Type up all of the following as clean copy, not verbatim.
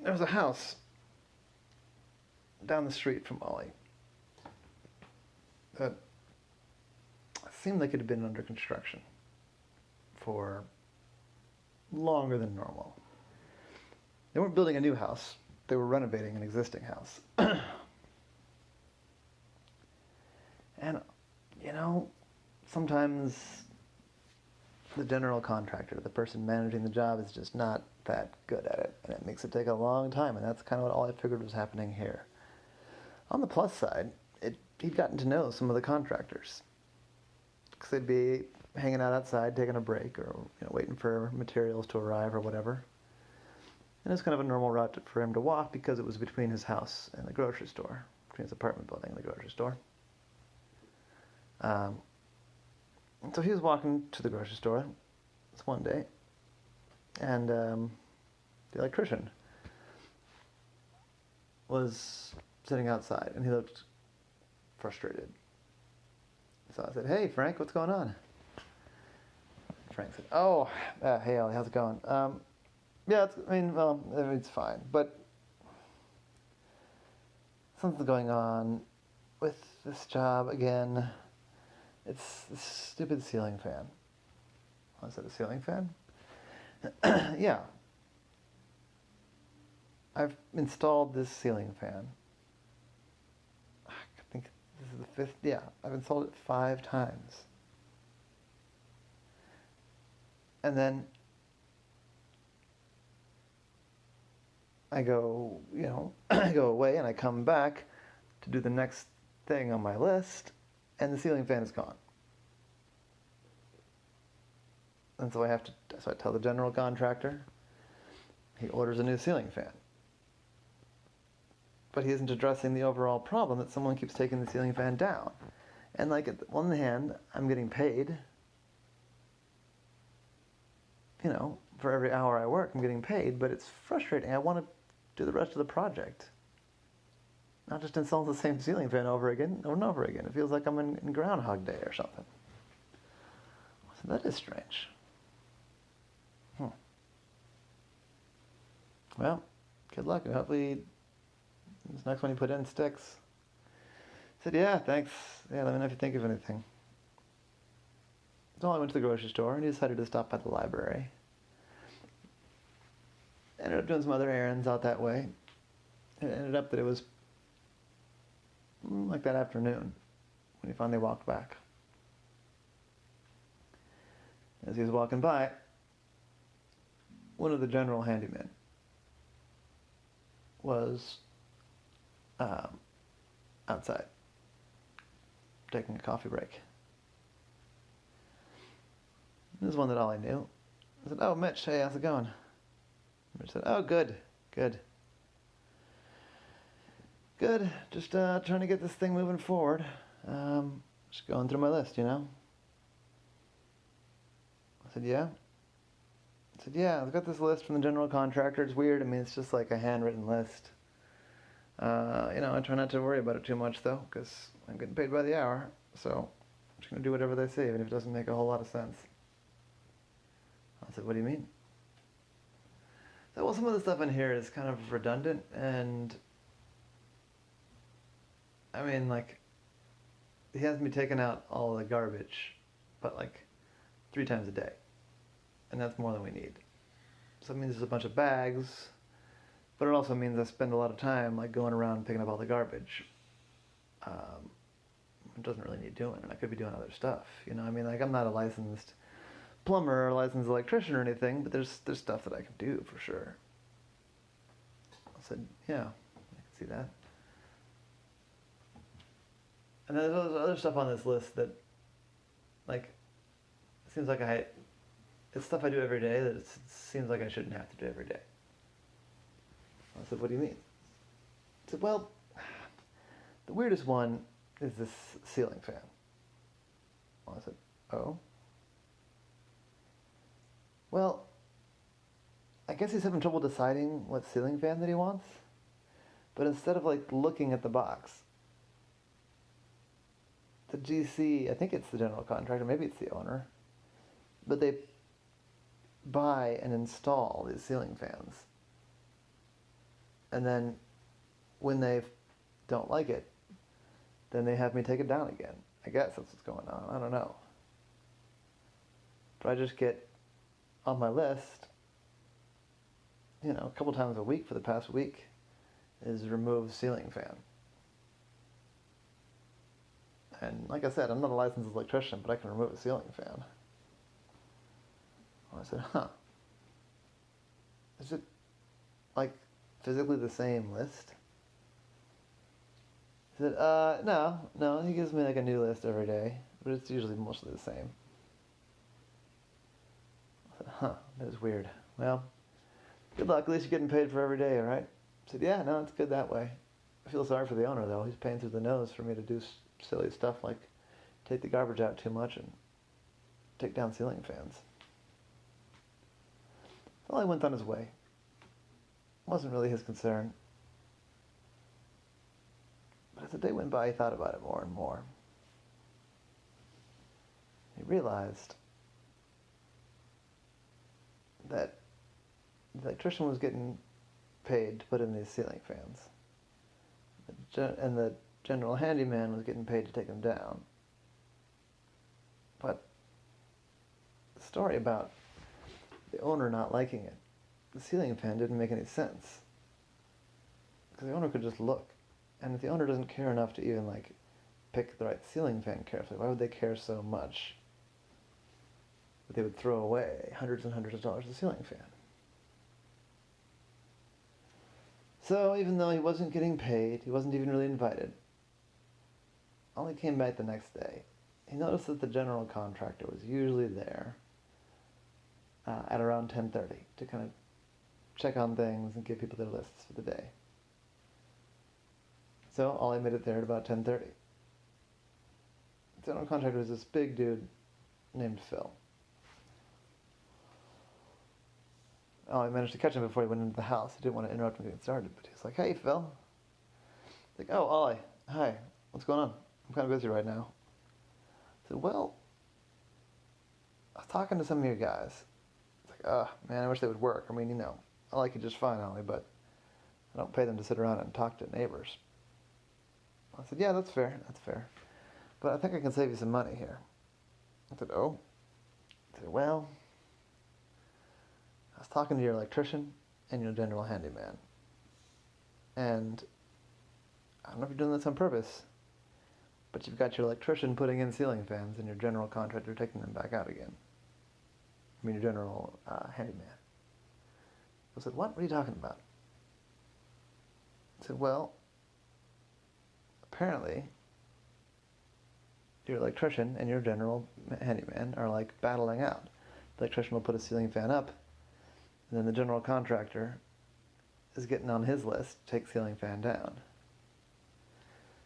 There was a house down the street from Ollie that seemed like it had been under construction for longer than normal. They weren't building a new house, they were renovating an existing house. And, sometimes the general contractor, the person managing the job, is just not that good at it, and it makes it take a long time, and that's kind of what all I figured was happening here. On the plus side, he'd gotten to know some of the contractors, because they'd be hanging out outside, taking a break, or waiting for materials to arrive or whatever. And it was kind of a normal route for him to walk because it was between his house and the grocery store, between his apartment building and the grocery store. So he was walking to the grocery store this one day, and the electrician was sitting outside, and he looked frustrated. So I said, "Hey, Frank, what's going on?" Frank said, "Oh, hey, Ollie, how's it going? Yeah, it's fine, but something's going on with this job again. It's this stupid ceiling fan." I said, "A ceiling fan?" "Yeah. I've installed this ceiling fan. I think this is the 5th. Yeah, I've installed it 5 times. And then I go, I go away and I come back to do the next thing on my list, and the ceiling fan is gone. And so I tell the general contractor, he orders a new ceiling fan. But he isn't addressing the overall problem that someone keeps taking the ceiling fan down. And on the one hand, I'm getting paid, for every hour I work, I'm getting paid, but it's frustrating. I want to do the rest of the project. Not just install the same ceiling fan over again and over again. It feels like I'm in Groundhog Day or something. So that is strange. Well, good luck. Hopefully this next one you put in sticks. I said, "Yeah, thanks. Yeah, let me know if you think of anything." So I went to the grocery store, and he decided to stop by the library. Ended up doing some other errands out that way. It ended up that it was like that afternoon when he finally walked back. As he was walking by, one of the general handymen was outside taking a coffee break. This is one that Ollie knew. I said, "Oh, Mitch, hey, how's it going?" Mitch said, "Oh, good. Just trying to get this thing moving forward. Just going through my list, I said, "Yeah?" I said, "Yeah, I've got this list from the general contractor. It's weird. It's just like a handwritten list. I try not to worry about it too much, though, because I'm getting paid by the hour. So I'm just going to do whatever they say, even if it doesn't make a whole lot of sense." I said, "What do you mean?" So, well, some of the stuff in here is kind of redundant, and he has me taking out all the garbage, but 3 times a day, and that's more than we need. So it means there's a bunch of bags, but it also means I spend a lot of time going around picking up all the garbage. It doesn't really need doing, and I could be doing other stuff. I'm not a licensed plumber or licensed electrician or anything, but there's stuff that I can do for sure. I said, "Yeah, I can see that." And then there's other stuff on this list that, it seems like it's stuff I do every day that it seems like I shouldn't have to do every day. I said, "What do you mean?" I said, "Well, the weirdest one is this ceiling fan." I said, "Oh?" "Well, I guess he's having trouble deciding what ceiling fan that he wants. But instead of looking at the box, the GC, I think it's the general contractor, maybe it's the owner, but they buy and install these ceiling fans And then when they don't like it, then they have me take it down again. I guess that's what's going on. I don't know. But I just get on my list, a couple times a week for the past week, is remove ceiling fan. And like I said, I'm not a licensed electrician, but I can remove a ceiling fan. Well, I said, is it like physically the same list? He said, no, he gives me like a new list every day, but it's usually mostly the same. I said, that is weird. Well, good luck, at least you're getting paid for every day, alright? I said, yeah, no, it's good that way. I feel sorry for the owner though, he's paying through the nose for me to do silly stuff like take the garbage out too much and take down ceiling fans. Well, he went on his way. It wasn't really his concern. But as the day went by, he thought about it more and more. He realized that the electrician was getting paid to put in these ceiling fans. And the general handyman was getting paid to take them down. But the story about the owner not liking it, the ceiling fan didn't make any sense. Because the owner could just look. And if the owner doesn't care enough to even pick the right ceiling fan carefully, why would they care so much that they would throw away hundreds and hundreds of dollars of ceiling fan? So even though he wasn't getting paid, he wasn't even really invited, Ollie came back the next day. He noticed that the general contractor was usually there at around 10:30 to kind of check on things and give people their lists for the day. So Ollie made it there at about 10:30. The general contractor was this big dude named Phil. Ollie managed to catch him before he went into the house. He didn't want to interrupt him getting started, but he was like, "Hey, Phil." Like, "Oh, Ollie, hi. What's going on? I'm kind of busy right now." I said, "Well, I was talking to some of your guys." It's like, man, I wish they would work. I mean, I like you just fine, Ollie, but I don't pay them to sit around and talk to neighbors. I said, "Yeah, that's fair. But I think I can save you some money here." I said, "Oh?" I said, "Well, I was talking to your electrician and your general handyman. And I don't know if you're doing this on purpose, but you've got your electrician putting in ceiling fans and your general contractor taking them back out again. I mean, your general handyman." I said, "What? What are you talking about?" I said, "Well, apparently your electrician and your general handyman are battling out. The electrician will put a ceiling fan up, and then the general contractor is getting on his list to take ceiling fan down."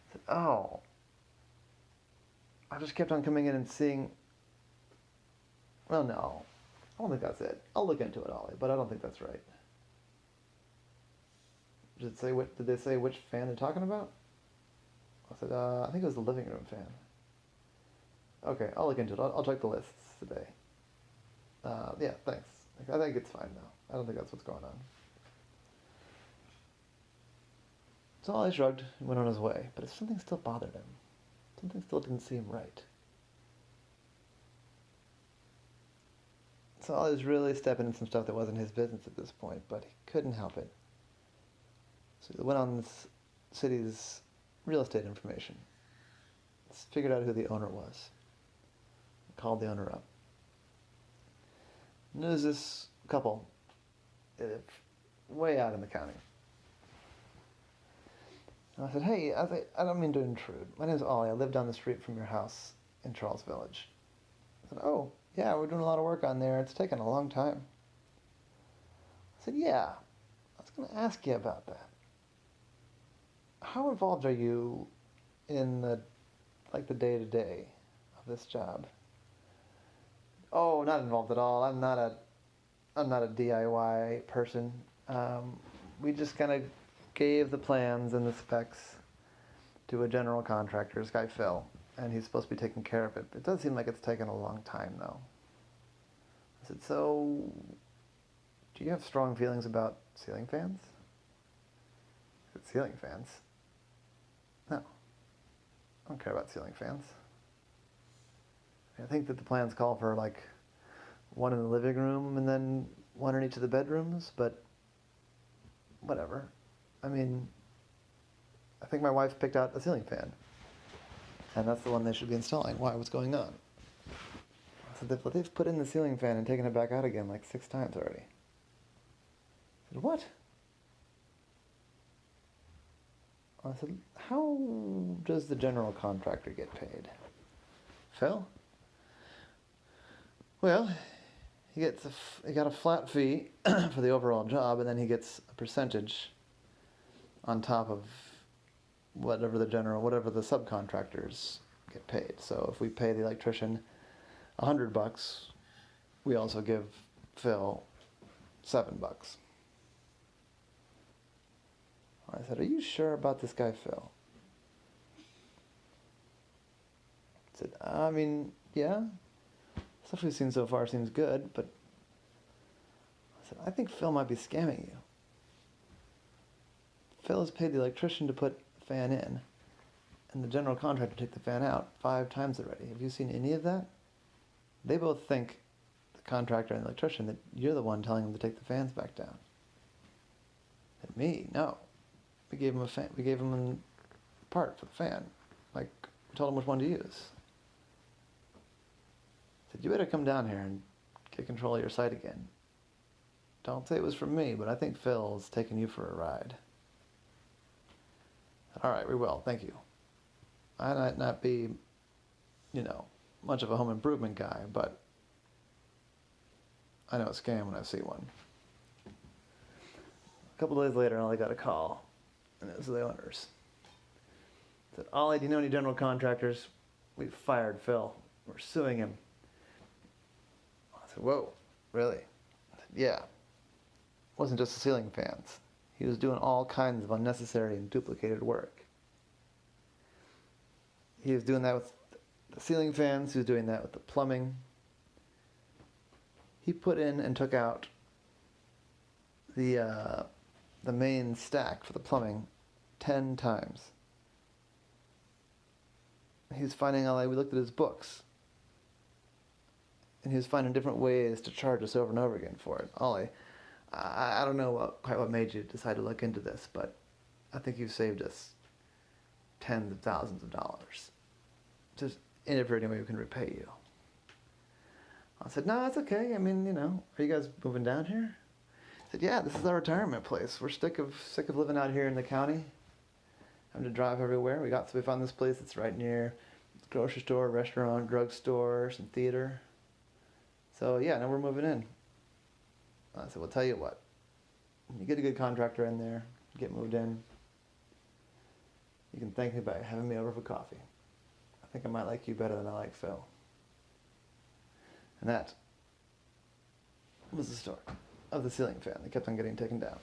I said, "Oh." I just kept on coming in and seeing. Well, no, I don't think that's it. I'll look into it, Ollie, but I don't think that's right. Did they say which fan they're talking about? I said, I think it was the living room fan. Okay, I'll look into it. I'll check the lists today. Yeah, thanks. I think it's fine now. I don't think that's what's going on. So Ollie shrugged and went on his way, but something still bothered him. Something still didn't seem right. So Ollie was really stepping in some stuff that wasn't his business at this point, but he couldn't help it. So he went on this city's real estate information. Figured out who the owner was. Called the owner up. And there was this couple way out in the county. And I said, "Hey, I don't mean to intrude. My name's Ollie. I live down the street from your house in Charles Village." I said, "Oh, yeah, we're doing a lot of work on there. It's taken a long time." I said, "Yeah, I was going to ask you about that. How involved are you in the day-to-day of this job?" "Oh, not involved at all. I'm not a DIY person. We just kind of gave the plans and the specs to a general contractor, this guy Phil, and he's supposed to be taking care of it. It does seem like it's taken a long time, though." I said, "So, do you have strong feelings about ceiling fans?" Ceiling fans? No. I don't care about ceiling fans. I think that the plans call for like one in the living room and then one in each of the bedrooms, but whatever. I mean, I think my wife picked out a ceiling fan, and that's the one they should be installing. Why? What's going on? So they've put in the ceiling fan and taken it back out again like 6 times already. I said, what? I said, how does the general contractor get paid? Phil? Well, he got a flat fee for the overall job, and then he gets a percentage on top of whatever the subcontractors get paid. So if we pay the electrician $100, we also give Phil $7. I said, are you sure about this guy, Phil? I said, I mean, yeah. Stuff we've seen so far seems good, but I said, I think Phil might be scamming you. Phil has paid the electrician to put the fan in, and the general contractor to take the fan out 5 times already. Have you seen any of that? They both think, the contractor and the electrician, that you're the one telling them to take the fans back down. And me? No. We gave him a fan. We gave him a part for the fan. Like, we told him which one to use. I said, you better come down here and get control of your site again. Don't say it was from me, but I think Phil's taking you for a ride. All right, we will. Thank you. I might not be, much of a home improvement guy, but I know a scam when I see one. A couple days later, Ollie got a call, and it was the owners. Said, Ollie, do you know any general contractors? We've fired Phil. We're suing him. I said, whoa, really? I said, yeah. It wasn't just the ceiling fans. He was doing all kinds of unnecessary and duplicated work. He was doing that with the ceiling fans. He was doing that with the plumbing. He put in and took out the main stack for the plumbing 10 times. He was finding we looked at his books, and he was finding different ways to charge us over and over again for it. Ollie, I don't know quite what made you decide to look into this, but I think you've saved us tens of thousands of dollars. Just in it for any way we can repay you. I said, no, it's okay. I mean, are you guys moving down here? I said, yeah, this is our retirement place. We're sick of living out here in the county, having to drive everywhere. We found this place that's right near the grocery store, restaurant, drugstore, some theater. So yeah, now we're moving in. I said, well, tell you what. When you get a good contractor in there, get moved in, you can thank me by having me over for coffee. I think I might like you better than I like Phil. And that was the story of the ceiling fan that kept on getting taken down.